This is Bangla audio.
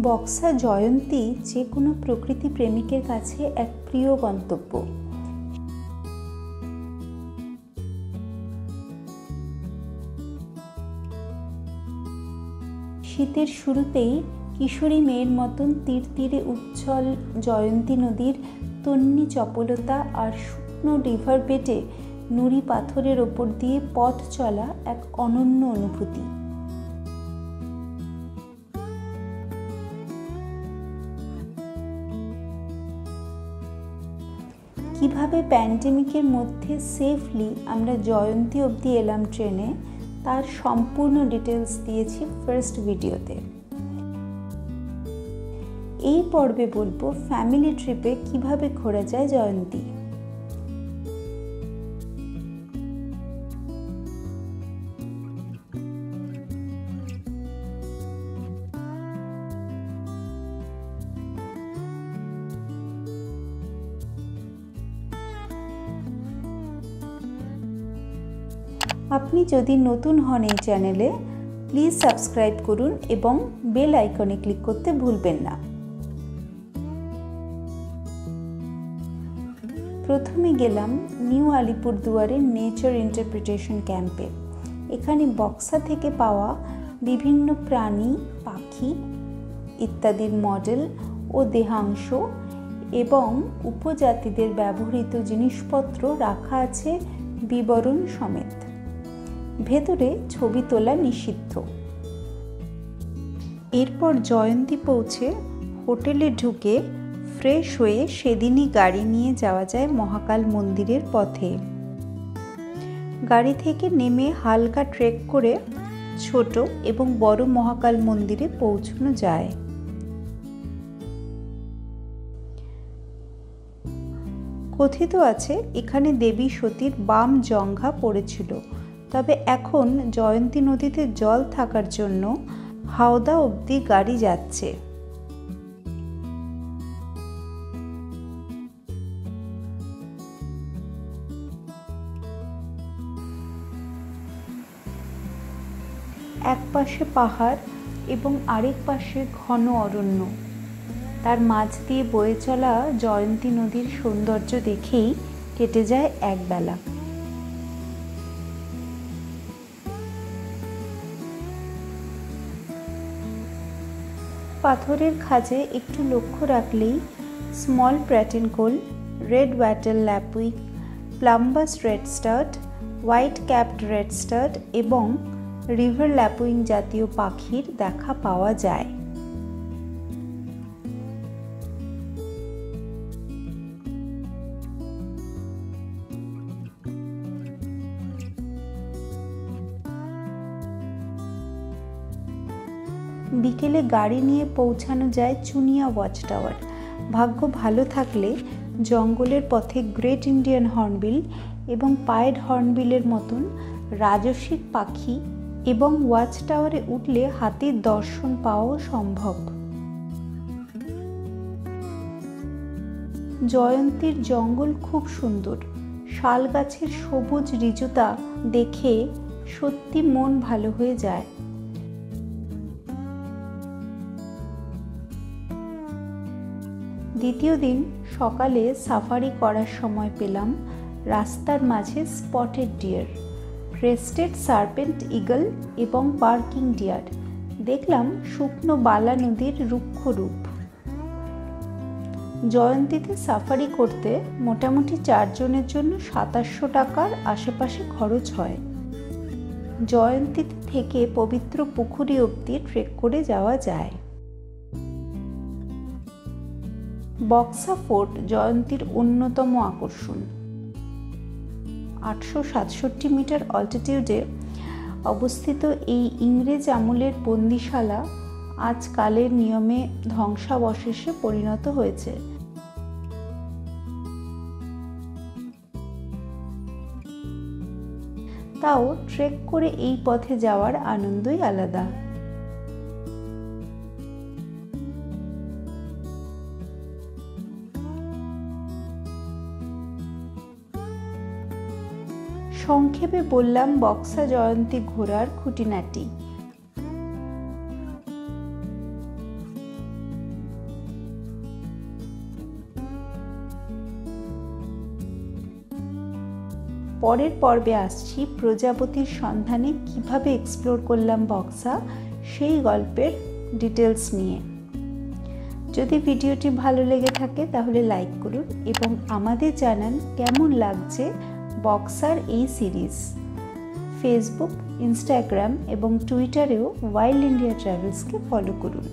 বক্সা জয়ন্তী যে কোনো প্রকৃতি প্রেমিকের কাছে এক প্রিয় গন্তব্য। শীতের শুরুতেই কিশোরী মেয়ের মতন তীর তীরে উচ্ছল জয়ন্তী নদীর তন্নি চপলতা আর শুকনো রিভার বেডে নুড়ি পাথরের ওপর দিয়ে পথ চলা এক অনন্য অনুভূতি। কিভাবে প্যান্ডেমিকের মধ্যে সেফলি আমরা জয়ন্তী অবধি এলাম ট্রেনে, তার সম্পূর্ণ ডিটেলস দিয়েছি ফার্স্ট ভিডিওতে। এই পর্বে বলবো ফ্যামিলি ট্রিপে কিভাবে ঘোরা যায় জয়ন্তী। আপনি যদি নতুন হন এই চ্যানেলে, প্লিজ সাবস্ক্রাইব করুন এবং বেল আইকনে ক্লিক করতে ভুলবেন না। প্রথমে গেলাম নিউ আলিপুরদুয়ারের নেচার ইন্টারপ্রিটেশন ক্যাম্পে। এখানে বক্সা থেকে পাওয়া বিভিন্ন প্রাণী, পাখি ইত্যাদির মডেল ও দেহাংশ এবং উপজাতিদের ব্যবহৃত জিনিসপত্র রাখা আছে বিবরণ সমেত। ভেতরে ছবি তোলা নিষিদ্ধ। এরপর জয়ন্তী পৌঁছে হোটেলে ঢুকে ফ্রেশ হয়ে সেদিনই গাড়ি নিয়ে যাওয়া যায় মহাকাল মন্দিরের পথে। গাড়ি থেকে নেমে হালকা ট্রেক করে ছোট এবং বড় মহাকাল মন্দিরে পৌঁছানো যায়। কথিত আছে এখানে দেবী সতীর বাম জঙ্ঘা পড়েছিল, তবে এখন জয়ন্তী নদীতে জল থাকার জন্য হাওদা অবধি গাড়ি যাচ্ছে। এক পাশে পাহাড় এবং আরেক পাশে ঘন অরণ্য, তার মাঝ দিয়ে বয়ে চলা জয়ন্তী নদীর সৌন্দর্য দেখেই কেটে যায় একবেলা। পাথরের খাঁজে একটু লক্ষ্য রাখলেই small প্র্যাটেনকোল, red ওয়াটেল ল্যাপুইক, প্লাম্বাস redstart, white ক্যাপড redstart এবং রিভার ল্যাপুইং জাতীয় পাখির দেখা পাওয়া যায়। বিকেলে গাড়ি নিয়ে পৌঁছানো যায় চুনিয়া ওয়াচ টাওয়ার। ভাগ্য ভালো থাকলে জঙ্গলের পথে গ্রেট ইন্ডিয়ান হর্নবিল এবং পায়েড হর্নবিলের মতন রাজসিক পাখি এবং ওয়াচ টাওয়ারে উঠলে হাতির দর্শন পাওয়াও সম্ভব। জয়ন্তীর জঙ্গল খুব সুন্দর। শাল গাছের সবুজ ঋজুতা দেখে সত্যি মন ভালো হয়ে যায়। দ্বিতীয় দিন সকালে সাফারি করার সময় পেলাম রাস্তার মাঝে spotted deer, crested serpent eagle এবং পার্কিং ডিয়ার। দেখলাম শুকনো বালা নদীর রুক্ষ রূপ। জয়ন্তীতে সাফারি করতে মোটামুটি 4 জনের জন্য 2700 টাকার আশেপাশে খরচ হয়। জয়ন্তীতে থেকে পবিত্র পুকুরি অবধি ট্রেক করে যাওয়া যায়। বক্সা ফোর্ট জয়ন্তীর অন্যতম আকর্ষণ। 867 মিটার অল্টিটিউডে অবস্থিত এই ইংরেজ আমলের বন্দিশালা আজকালের নিয়মে ধ্বংসাবশেষে পরিণত হয়েছে। তাও ট্রেক করে এই পথে যাওয়ার আনন্দই আলাদা। সংক্ষেপে বললাম বক্সা জয়ন্তী ঘোরার খুঁটিনাটি। পরের পর্বে আসছি প্রজাপতির সন্ধানে কিভাবে এক্সপ্লোর করলাম বক্সা সেই গল্পের ডিটেলস নিয়ে। যদি ভিডিওটি ভালো লেগে থাকে তাহলে লাইক করুন এবং আমাদের জানান কেমন লাগছে বক্সার এই সিরিজ। ফেসবুক, ইনস্টাগ্রাম এবং টুইটারেও ওয়াইল্ড ইন্ডিয়া ট্রাভেলসকে ফলো করুন।